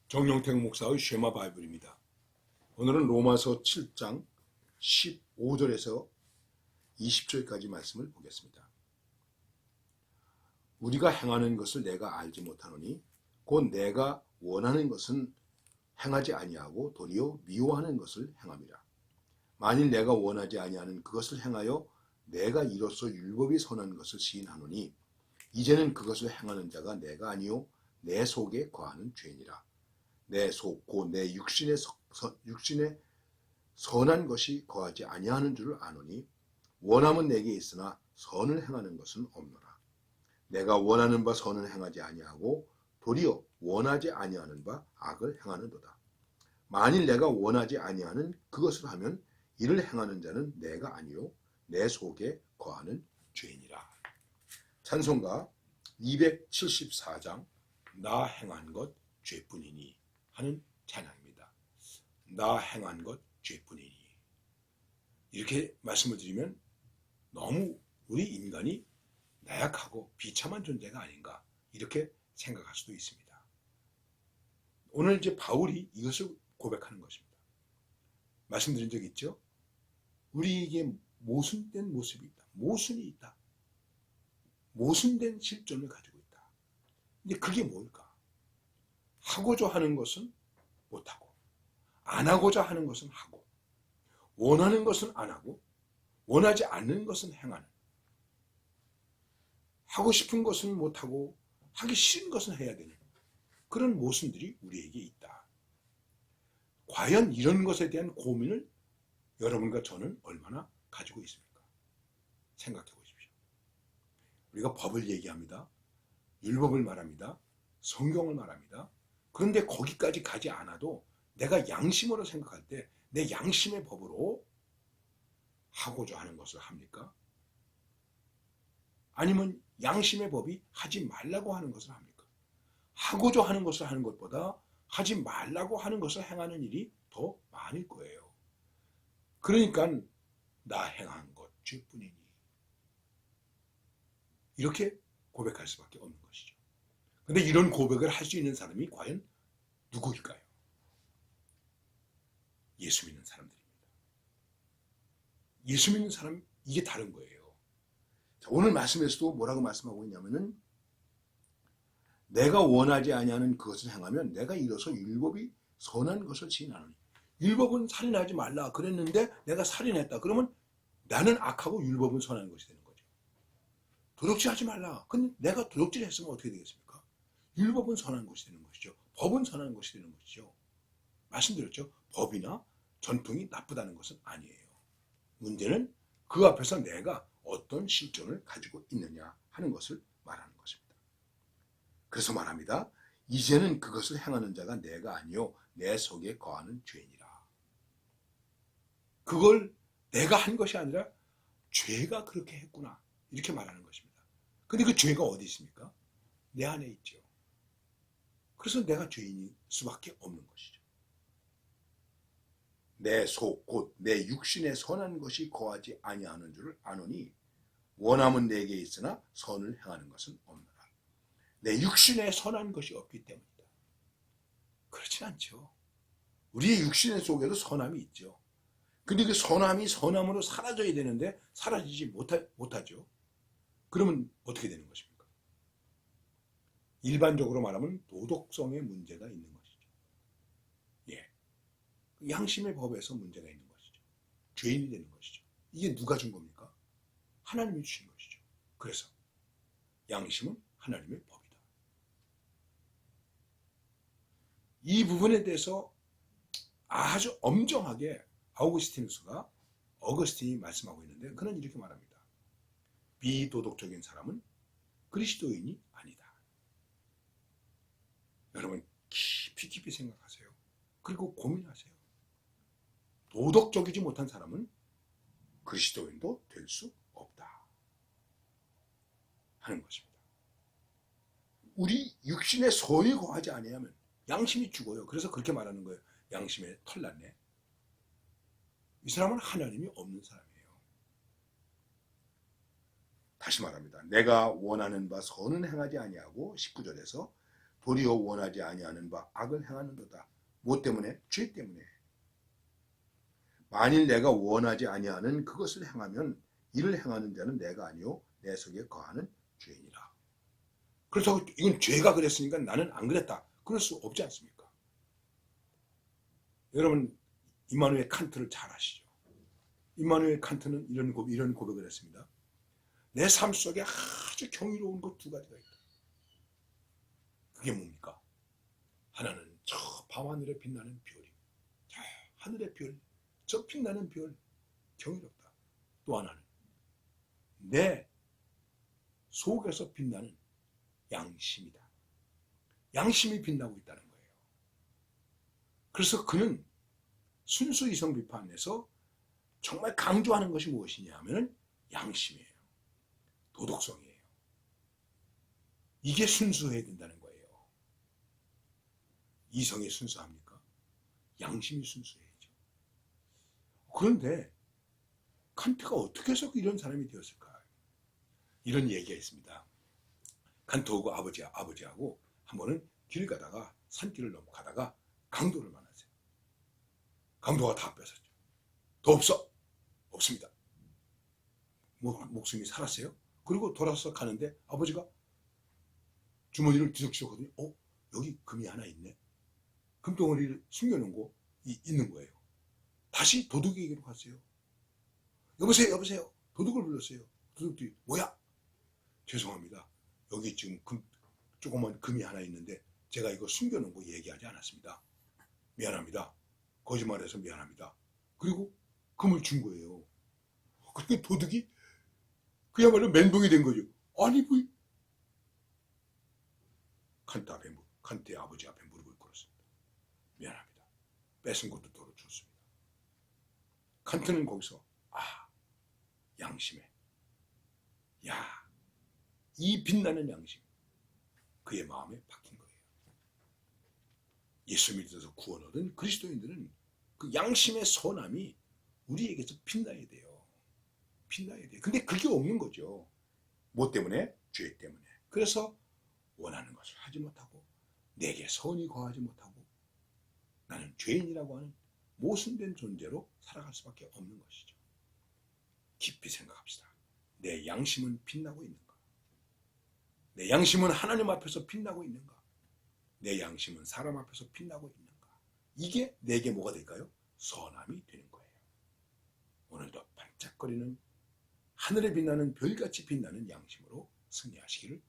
정영택 목사의 쉐마 바이블입니다. 오늘은 로마서 7장 15절에서 20절까지 말씀을 보겠습니다. 우리가 행하는 것을 내가 알지 못하노니 곧 내가 원하는 것은 행하지 아니하고 도리어 미워하는 것을 행함이라. 만일 내가 원하지 아니하는 그것을 행하여 내가 이로써 율법이 선한 것을 시인하노니 이제는 그것을 행하는 자가 내가 아니요 내 속에 거하는 죄니라. 내 속 곧 내 육신에 선한 것이 거하지 아니하는 줄을 아노니 원함은 내게 있으나 선을 행하는 것은 없노라. 내가 원하는 바 선을 행하지 아니하고 도리어 원하지 아니하는 바 악을 행하는도다. 만일 내가 원하지 아니하는 그것을 하면 이를 행하는 자는 내가 아니요 내 속에 거하는 죄니라. 찬송가 274장 나 행한 것 죄뿐이니 하는 찬양입니다. 나 행한 것 죄뿐이니. 이렇게 말씀을 드리면 너무 우리 인간이 나약하고 비참한 존재가 아닌가 이렇게 생각할 수도 있습니다. 오늘 이제 바울이 이것을 고백하는 것입니다. 말씀드린 적 있죠? 우리에게 모순된 모습이 있다. 모순이 있다. 모순된 실존을 가지고 있다. 근데 그게 뭘까? 하고자 하는 것은 못하고 안 하고자 하는 것은 하고 원하는 것은 안 하고 원하지 않는 것은 행하는, 하고 싶은 것은 못하고 하기 싫은 것은 해야 되는 그런 모순들이 우리에게 있다. 과연 이런 것에 대한 고민을 여러분과 저는 얼마나 가지고 있습니까? 생각해 보십시오. 우리가 법을 얘기합니다. 율법을 말합니다. 성경을 말합니다. 그런데 거기까지 가지 않아도 내가 양심으로 생각할 때 내 양심의 법으로 하고자 하는 것을 합니까? 아니면 양심의 법이 하지 말라고 하는 것을 합니까? 하고자 하는 것을 하는 것보다 하지 말라고 하는 것을 행하는 일이 더 많을 거예요. 그러니까 나 행한 것 죄뿐이니 이렇게 고백할 수밖에 없는 것이죠. 그런데 이런 고백을 할 수 있는 사람이 과연 누구일까요? 예수 믿는 사람들입니다. 예수 믿는 사람, 이게 다른 거예요. 자, 오늘 말씀에서도 뭐라고 말씀하고 있냐면은 내가 원하지 아니하는 그것을 행하면 내가 이로써 율법이 선한 것을 지인하노니. 율법은 살인하지 말라 그랬는데 내가 살인했다. 그러면 나는 악하고 율법은 선한 것이 되는 거죠. 도둑질하지 말라. 근데 내가 도둑질했으면 어떻게 되겠습니까? 율법은 선한 것이 되는 것이죠. 법은 선한 것이 되는 것이죠. 말씀드렸죠. 법이나 전통이 나쁘다는 것은 아니에요. 문제는 그 앞에서 내가 어떤 실존을 가지고 있느냐 하는 것을 말하는 것입니다. 그래서 말합니다. 이제는 그것을 행하는 자가 내가 아니요 내 속에 거하는 죄니라. 그걸 내가 한 것이 아니라 죄가 그렇게 했구나 이렇게 말하는 것입니다. 근데 그 죄가 어디 있습니까? 내 안에 있죠. 그래서 내가 죄인일 수밖에 없는 것이죠. 내 속 곧 내 육신에 선한 것이 거하지 아니하는 줄을 아노니 원함은 내게 있으나 선을 행하는 것은 없노라. 내 육신에 선한 것이 없기 때문이다. 그렇진 않죠. 우리의 육신 속에도 선함이 있죠. 근데 그 선함이 선함으로 사라져야 되는데 사라지지 못하죠. 그러면 어떻게 되는 것입니까? 일반적으로 말하면 도덕성의 문제가 있는 것이죠. 예, 양심의 법에서 문제가 있는 것이죠. 죄인이 되는 것이죠. 이게 누가 준 겁니까? 하나님이 주신 것이죠. 그래서 양심은 하나님의 법이다. 이 부분에 대해서 아주 엄정하게 어거스틴이 말씀하고 있는데 그는 이렇게 말합니다. 비도덕적인 사람은 그리스도인이 아니다. 여러분 깊이 생각하세요. 그리고 고민하세요. 도덕적이지 못한 사람은 그리스도인도 될 수 없다 하는 것입니다. 우리 육신의 소에 거하지 아니하면 양심이 죽어요. 그래서 그렇게 말하는 거예요. 양심에 털났네. 이 사람은 하나님이 없는 사람이에요. 다시 말합니다. 내가 원하는 바 선은 행하지 아니하고 19절에서 도리어 원하지 아니하는 바 악을 행하는도다. 뭐 때문에? 죄 때문에. 만일 내가 원하지 아니하는 그것을 행하면 이를 행하는 자는 내가 아니요 내 속에 거하는 죄이니라. 그렇다고 이건 죄가 그랬으니까 나는 안 그랬다. 그럴 수 없지 않습니까? 여러분 이마누엘 칸트를 잘 아시죠? 이마누엘 칸트는 이런 고백을 했습니다. 내 삶 속에 아주 경이로운 것 두 가지가 있다. 그게 뭡니까? 하나는 저 밤하늘에 빛나는 별이, 저 하늘의 별, 저 빛나는 별, 경이롭다. 또 하나는 내 속에서 빛나는 양심이다. 양심이 빛나고 있다는 거예요. 그래서 그는 순수 이성 비판에서 정말 강조하는 것이 무엇이냐 하면 양심이에요. 도덕성이에요. 이게 순수해야 된다는 거예요. 이성이 순수합니까? 양심이 순수해야죠. 그런데 칸트가 어떻게 해서 이런 사람이 되었을까? 이런 얘기가 있습니다. 칸트하고 아버지하고 한 번은 길 가다가 산길을 넘어가다가 강도를 만났어요. 강도가 다 뺏었죠. 더 없어? 없습니다. 목숨이 살았어요. 그리고 돌아서 가는데 아버지가 주머니를 뒤적뒤적하더니 여기 금이 하나 있네. 금덩어리를 숨겨놓은 거 있는 거예요. 다시 도둑에게로 갔어요. 여보세요. 도둑을 불렀어요. 도둑들이 뭐야? 죄송합니다. 여기 지금 조그만 금이 하나 있는데 제가 이거 숨겨놓은 거 얘기하지 않았습니다. 미안합니다. 거짓말해서 미안합니다. 그리고 금을 준 거예요. 그때 도둑이 그야말로 멘붕이 된 거죠. 아니 뭐 칸트의 아버지 앞에 무릎을 꿇었습니다. 미안합니다. 뺏은 것도 돌려줬습니다. 칸트는 거기서 양심에 이 빛나는 양심 그의 마음에 박힌 거예요. 예수 믿어서 구원 얻은 그리스도인들은 그 양심의 선함이 우리에게서 빛나야 돼요. 빛나야 돼요. 근데 그게 없는 거죠. 뭐 때문에? 죄 때문에. 그래서 원하는 것을 하지 못하고 내게 선이 거하지 못하고 나는 죄인이라고 하는 모순된 존재로 살아갈 수밖에 없는 것이죠. 깊이 생각합시다. 내 양심은 빛나고 있는가? 내 양심은 하나님 앞에서 빛나고 있는가? 내 양심은 사람 앞에서 빛나고 있는가? 이게 내게 뭐가 될까요? 선함이 되는 거예요. 오늘도 반짝거리는 하늘에 빛나는 별같이 빛나는 양심으로 승리하시기를